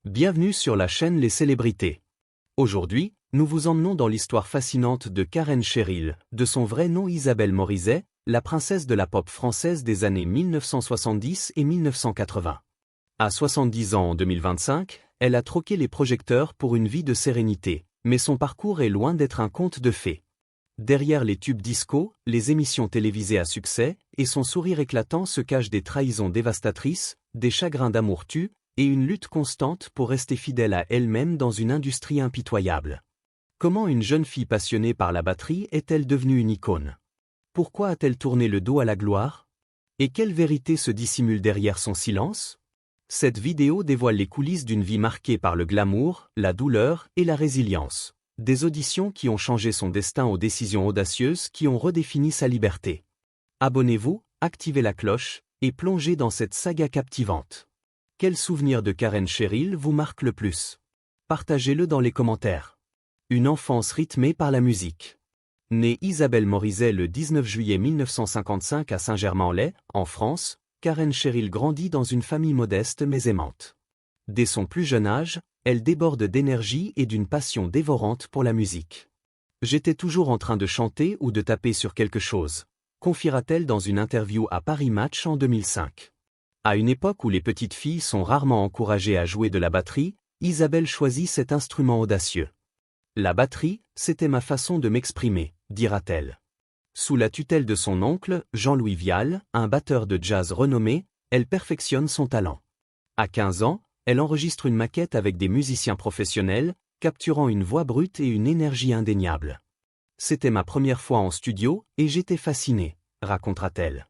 Bienvenue sur la chaîne Les Célébrités. Aujourd'hui, nous vous emmenons dans l'histoire fascinante de Karen Cheryl, de son vrai nom Isabelle Morizet, la princesse de la pop française des années 1970 et 1980. À 70 ans en 2025, elle a troqué les projecteurs pour une vie de sérénité, mais son parcours est loin d'être un conte de fées. Derrière les tubes disco, les émissions télévisées à succès, et son sourire éclatant se cachent des trahisons dévastatrices, des chagrins d'amour tues, et une lutte constante pour rester fidèle à elle-même dans une industrie impitoyable. Comment une jeune fille passionnée par la batterie est-elle devenue une icône? Pourquoi a-t-elle tourné le dos à la gloire? Et quelle vérité se dissimule derrière son silence? Cette vidéo dévoile les coulisses d'une vie marquée par le glamour, la douleur et la résilience. Des auditions qui ont changé son destin aux décisions audacieuses qui ont redéfini sa liberté. Abonnez-vous, activez la cloche, et plongez dans cette saga captivante. Quel souvenir de Karen Cheryl vous marque le plus? Partagez-le dans les commentaires. Une enfance rythmée par la musique. Née Isabelle Morizet le 19 juillet 1955 à Saint-Germain-en-Laye, en France, Karen Cheryl grandit dans une famille modeste mais aimante. Dès son plus jeune âge, elle déborde d'énergie et d'une passion dévorante pour la musique. J'étais toujours en train de chanter ou de taper sur quelque chose, confiera-t-elle dans une interview à Paris Match en 2005. À une époque où les petites filles sont rarement encouragées à jouer de la batterie, Isabelle choisit cet instrument audacieux. La batterie, c'était ma façon de m'exprimer, dira-t-elle. Sous la tutelle de son oncle, Jean-Louis Vial, un batteur de jazz renommé, elle perfectionne son talent. À 15 ans, elle enregistre une maquette avec des musiciens professionnels, capturant une voix brute et une énergie indéniable. C'était ma première fois en studio, et j'étais fasciné, racontera-t-elle.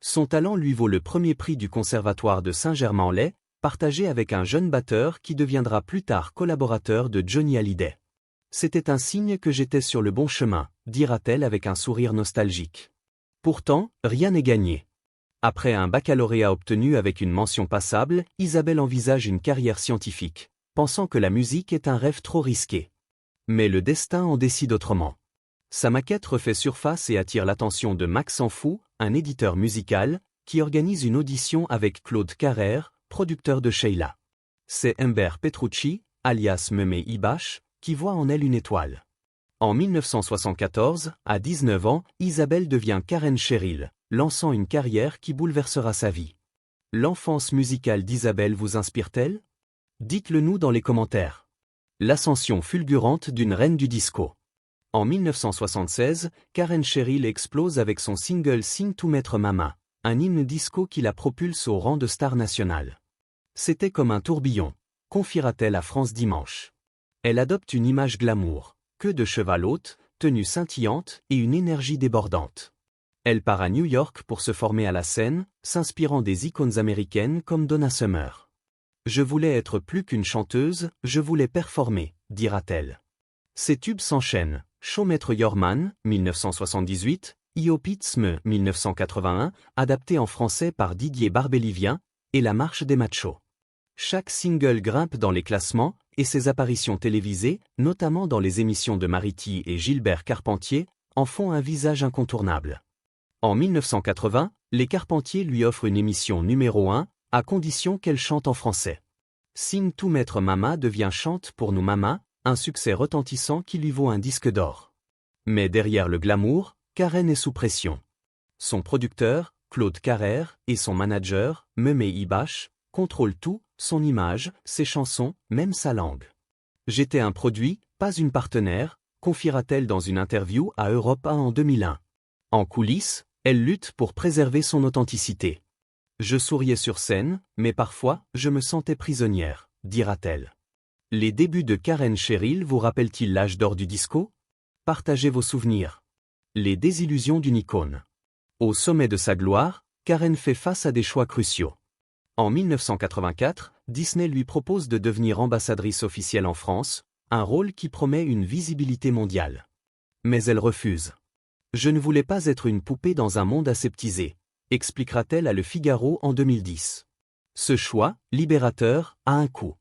Son talent lui vaut le premier prix du Conservatoire de Saint-Germain-en-Laye, partagé avec un jeune batteur qui deviendra plus tard collaborateur de Johnny Hallyday. C'était un signe que j'étais sur le bon chemin, dira-t-elle avec un sourire nostalgique. Pourtant, rien n'est gagné. Après un baccalauréat obtenu avec une mention passable, Isabelle envisage une carrière scientifique, pensant que la musique est un rêve trop risqué. Mais le destin en décide autrement. Sa maquette refait surface et attire l'attention de Max Sanfou, un éditeur musical, qui organise une audition avec Claude Carrère, producteur de Sheila. C'est Humbert Petrucci, alias Memé Ibache, qui voit en elle une étoile. En 1974, à 19 ans, Isabelle devient Karen Cheryl, lançant une carrière qui bouleversera sa vie. L'enfance musicale d'Isabelle vous inspire-t-elle? Dites-le nous dans les commentaires. L'ascension fulgurante d'une reine du disco. En 1976, Karen Cheryl explose avec son single Sing to Mettre Mama, un hymne disco qui la propulse au rang de star nationale. C'était comme un tourbillon, confiera-t-elle à France Dimanche. Elle adopte une image glamour, queue de cheval haute, tenue scintillante et une énergie débordante. Elle part à New York pour se former à la scène, s'inspirant des icônes américaines comme Donna Summer. Je voulais être plus qu'une chanteuse, je voulais performer, dira-t-elle. Ses tubes s'enchaînent. Show Me Your Man, 1978, Io Pizme, 1981, adapté en français par Didier Barbelivien, et La Marche des Machos. Chaque single grimpe dans les classements, et ses apparitions télévisées, notamment dans les émissions de Mariti et Gilbert Carpentier, en font un visage incontournable. En 1980, les Carpentier lui offrent une émission numéro 1, à condition qu'elle chante en français. Sing to Mettre Mama devient Chante pour nous Mama, un succès retentissant qui lui vaut un disque d'or. Mais derrière le glamour, Karen est sous pression. Son producteur, Claude Carrère, et son manager, Memé Ibache, contrôlent tout, son image, ses chansons, même sa langue. J'étais un produit, pas une partenaire, confiera-t-elle dans une interview à Europe 1 en 2001. En coulisses, elle lutte pour préserver son authenticité. Je souriais sur scène, mais parfois, je me sentais prisonnière, dira-t-elle. Les débuts de Karen Cheryl vous rappellent-ils l'âge d'or du disco? Partagez vos souvenirs. Les désillusions d'une icône. Au sommet de sa gloire, Karen fait face à des choix cruciaux. En 1984, Disney lui propose de devenir ambassadrice officielle en France, un rôle qui promet une visibilité mondiale. Mais elle refuse. Je ne voulais pas être une poupée dans un monde aseptisé, expliquera-t-elle à Le Figaro en 2010. Ce choix, libérateur, a un coût.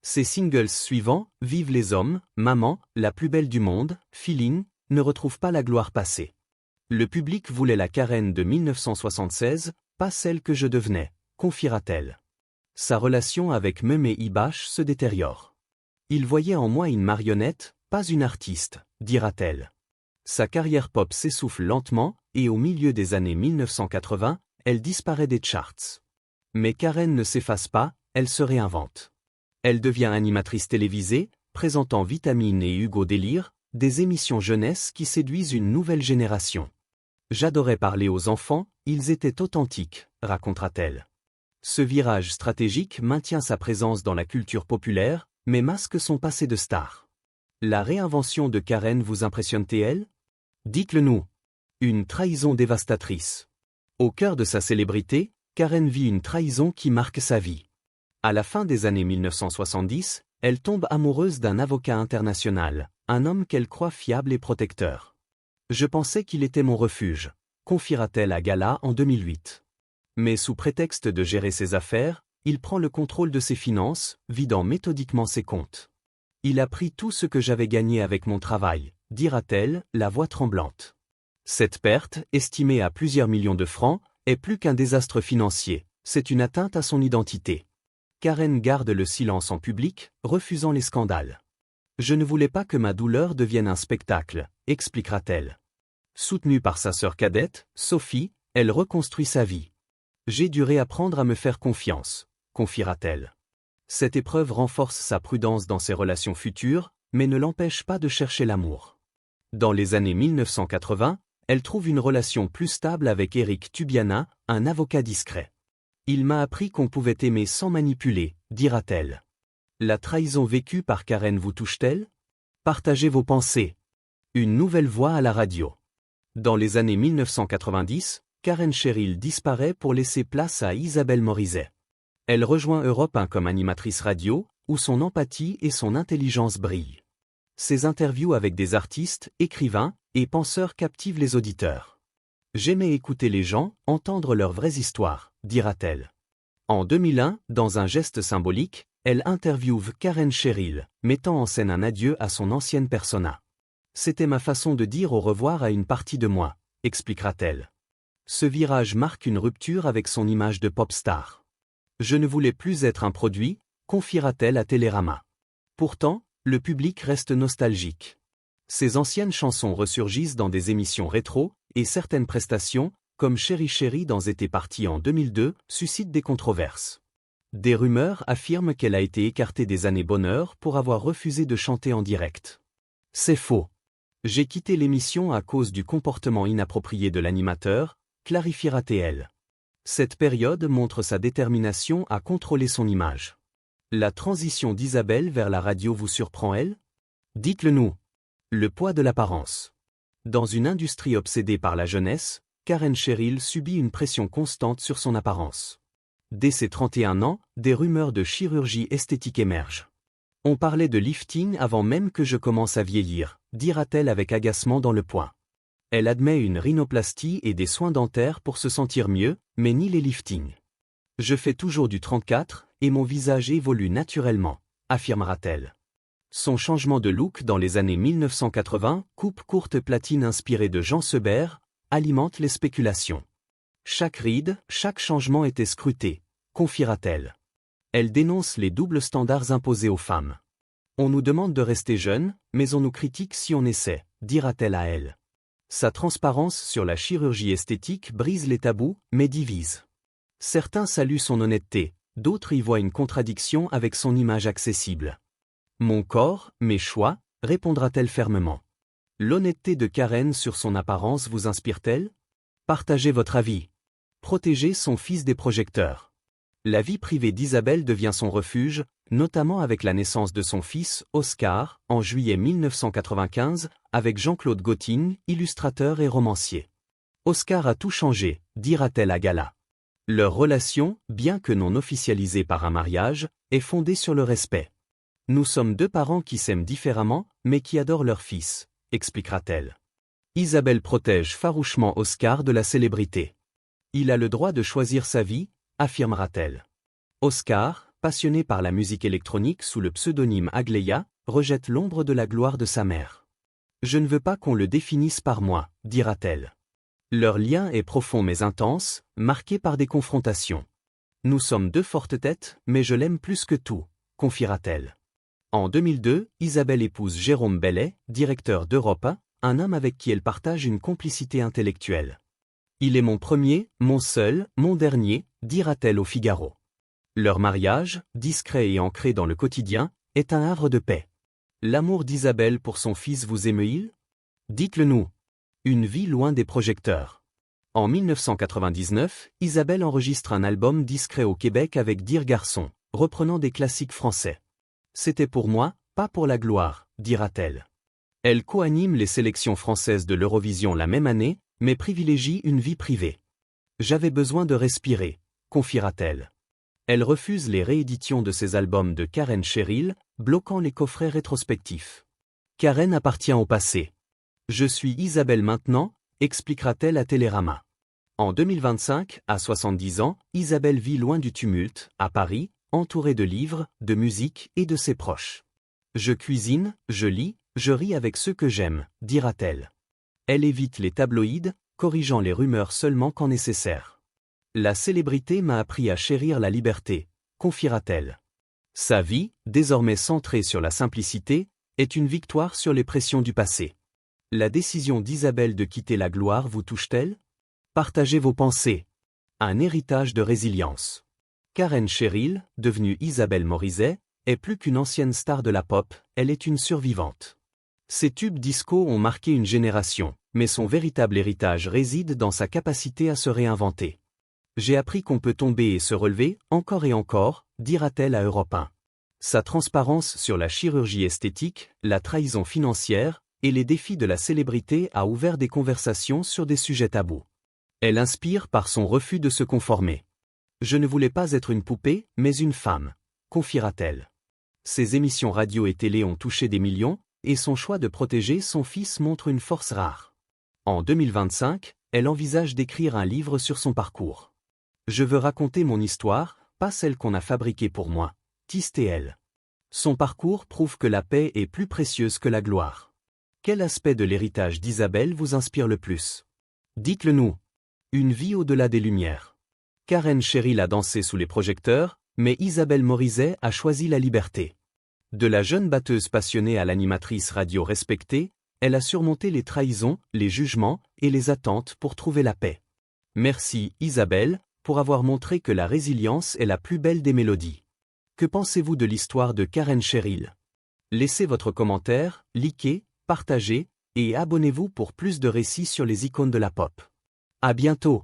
Ses singles suivants, Vive les hommes, Maman, La plus belle du monde, Feeling, ne retrouvent pas la gloire passée. Le public voulait la Karen de 1976, pas celle que je devenais, confiera-t-elle. Sa relation avec Mumé Ibash se détériore. Il voyait en moi une marionnette, pas une artiste, dira-t-elle. Sa carrière pop s'essouffle lentement, et au milieu des années 1980, elle disparaît des charts. Mais Karen ne s'efface pas, elle se réinvente. Elle devient animatrice télévisée, présentant Vitamine et Hugo Délire, des émissions jeunesse qui séduisent une nouvelle génération. J'adorais parler aux enfants, ils étaient authentiques, racontera-t-elle. Ce virage stratégique maintient sa présence dans la culture populaire, mais masque son passé de star. La réinvention de Karen vous impressionne-t-elle? Dites-le nous. Une trahison dévastatrice. Au cœur de sa célébrité, Karen vit une trahison qui marque sa vie. À la fin des années 1970, elle tombe amoureuse d'un avocat international, un homme qu'elle croit fiable et protecteur. Je pensais qu'il était mon refuge, confiera-t-elle à Gala en 2008. Mais sous prétexte de gérer ses affaires, il prend le contrôle de ses finances, vidant méthodiquement ses comptes. Il a pris tout ce que j'avais gagné avec mon travail, dira-t-elle, la voix tremblante. Cette perte, estimée à plusieurs millions de francs, est plus qu'un désastre financier, c'est une atteinte à son identité. Karen garde le silence en public, refusant les scandales. Je ne voulais pas que ma douleur devienne un spectacle, expliquera-t-elle. Soutenue par sa sœur cadette, Sophie, elle reconstruit sa vie. J'ai dû réapprendre à me faire confiance, confiera-t-elle. Cette épreuve renforce sa prudence dans ses relations futures, mais ne l'empêche pas de chercher l'amour. Dans les années 1980, elle trouve une relation plus stable avec Eric Tubiana, un avocat discret. Il m'a appris qu'on pouvait aimer sans manipuler, dira-t-elle. La trahison vécue par Karen vous touche-t-elle? Partagez vos pensées. Une nouvelle voix à la radio. Dans les années 1990, Karen Cheryl disparaît pour laisser place à Isabelle Morizet. Elle rejoint Europe 1 comme animatrice radio, où son empathie et son intelligence brillent. Ses interviews avec des artistes, écrivains et penseurs captivent les auditeurs. J'aimais écouter les gens, entendre leurs vraies histoires, dira-t-elle. En 2001, dans un geste symbolique, elle interviewe Karen Cheryl, mettant en scène un adieu à son ancienne persona. C'était ma façon de dire au revoir à une partie de moi, expliquera-t-elle. Ce virage marque une rupture avec son image de pop star. Je ne voulais plus être un produit, confiera-t-elle à Télérama. Pourtant, le public reste nostalgique. Ses anciennes chansons ressurgissent dans des émissions rétro, et certaines prestations, comme Chéri Chéri dans Été parti en 2002, suscitent des controverses. Des rumeurs affirment qu'elle a été écartée des années bonheur pour avoir refusé de chanter en direct. C'est faux. J'ai quitté l'émission à cause du comportement inapproprié de l'animateur, clarifiera-t-elle. Cette période montre sa détermination à contrôler son image. La transition d'Isabelle vers la radio vous surprend-elle? Dites-le nous. Le poids de l'apparence. Dans une industrie obsédée par la jeunesse, Karen Cheryl subit une pression constante sur son apparence. Dès ses 31 ans, des rumeurs de chirurgie esthétique émergent. On parlait de lifting avant même que je commence à vieillir, dira-t-elle avec agacement dans Le Point. Elle admet une rhinoplastie et des soins dentaires pour se sentir mieux, mais ni les liftings. Je fais toujours du 34, et mon visage évolue naturellement, affirmera-t-elle. Son changement de look dans les années 1980, coupe courte platine inspirée de Jean Sebert, alimente les spéculations. Chaque ride, chaque changement était scruté, confiera-t-elle. Elle dénonce les doubles standards imposés aux femmes. On nous demande de rester jeunes, mais on nous critique si on essaie, dira-t-elle à elle. Sa transparence sur la chirurgie esthétique brise les tabous, mais divise. Certains saluent son honnêteté, d'autres y voient une contradiction avec son image accessible. Mon corps, mes choix, répondra-t-elle fermement. L'honnêteté de Karen sur son apparence vous inspire-t-elle? Partagez votre avis. Protéger son fils des projecteurs. La vie privée d'Isabelle devient son refuge, notamment avec la naissance de son fils, Oscar, en juillet 1995, avec Jean-Claude Gauting, illustrateur et romancier. Oscar a tout changé, dira-t-elle à Gala. Leur relation, bien que non officialisée par un mariage, est fondée sur le respect. Nous sommes deux parents qui s'aiment différemment, mais qui adorent leur fils, expliquera-t-elle. Isabelle protège farouchement Oscar de la célébrité. Il a le droit de choisir sa vie, affirmera-t-elle. Oscar, passionné par la musique électronique sous le pseudonyme Agleia, rejette l'ombre de la gloire de sa mère. Je ne veux pas qu'on le définisse par moi, dira-t-elle. Leur lien est profond mais intense, marqué par des confrontations. Nous sommes deux fortes têtes, mais je l'aime plus que tout, confiera-t-elle. En 2002, Isabelle épouse Jérôme Bellet, directeur d'Europe 1, un homme avec qui elle partage une complicité intellectuelle. Il est mon premier, mon seul, mon dernier, dira-t-elle au Figaro. Leur mariage, discret et ancré dans le quotidien, est un havre de paix. L'amour d'Isabelle pour son fils vous émeut-il? Dites-le nous. Une vie loin des projecteurs. En 1999, Isabelle enregistre un album discret au Québec avec Dire Garçon, reprenant des classiques français. C'était pour moi, pas pour la gloire, dira-t-elle. Elle co-anime les sélections françaises de l'Eurovision la même année, mais privilégie une vie privée. J'avais besoin de respirer, confiera-t-elle. Elle refuse les rééditions de ses albums de Karen Cheryl, bloquant les coffrets rétrospectifs. Karen appartient au passé. Je suis Isabelle maintenant, expliquera-t-elle à Télérama. En 2025, à 70 ans, Isabelle vit loin du tumulte, à Paris, entourée de livres, de musique et de ses proches. Je cuisine, je lis, je ris avec ceux que j'aime, dira-t-elle. Elle évite les tabloïds, corrigeant les rumeurs seulement quand nécessaire. La célébrité m'a appris à chérir la liberté, confiera-t-elle. Sa vie, désormais centrée sur la simplicité, est une victoire sur les pressions du passé. La décision d'Isabelle de quitter la gloire vous touche-t-elle? Partagez vos pensées. Un héritage de résilience. Karen Cheryl, devenue Isabelle Morizet, est plus qu'une ancienne star de la pop, elle est une survivante. Ses tubes disco ont marqué une génération, mais son véritable héritage réside dans sa capacité à se réinventer. J'ai appris qu'on peut tomber et se relever, encore et encore, dira-t-elle à Europe 1. Sa transparence sur la chirurgie esthétique, la trahison financière et les défis de la célébrité a ouvert des conversations sur des sujets tabous. Elle inspire par son refus de se conformer. Je ne voulais pas être une poupée, mais une femme, confiera-t-elle. Ses émissions radio et télé ont touché des millions, et son choix de protéger son fils montre une force rare. En 2025, elle envisage d'écrire un livre sur son parcours. Je veux raconter mon histoire, pas celle qu'on a fabriquée pour moi, tiste-t-elle. Son parcours prouve que la paix est plus précieuse que la gloire. Quel aspect de l'héritage d'Isabelle vous inspire le plus? Dites-le nous. Une vie au-delà des lumières. Karen Cheryl a dansé sous les projecteurs, mais Isabelle Morizet a choisi la liberté. De la jeune batteuse passionnée à l'animatrice radio respectée, elle a surmonté les trahisons, les jugements et les attentes pour trouver la paix. Merci, Isabelle, pour avoir montré que la résilience est la plus belle des mélodies. Que pensez-vous de l'histoire de Karen Cheryl? Laissez votre commentaire, likez, partagez, et abonnez-vous pour plus de récits sur les icônes de la pop. À bientôt!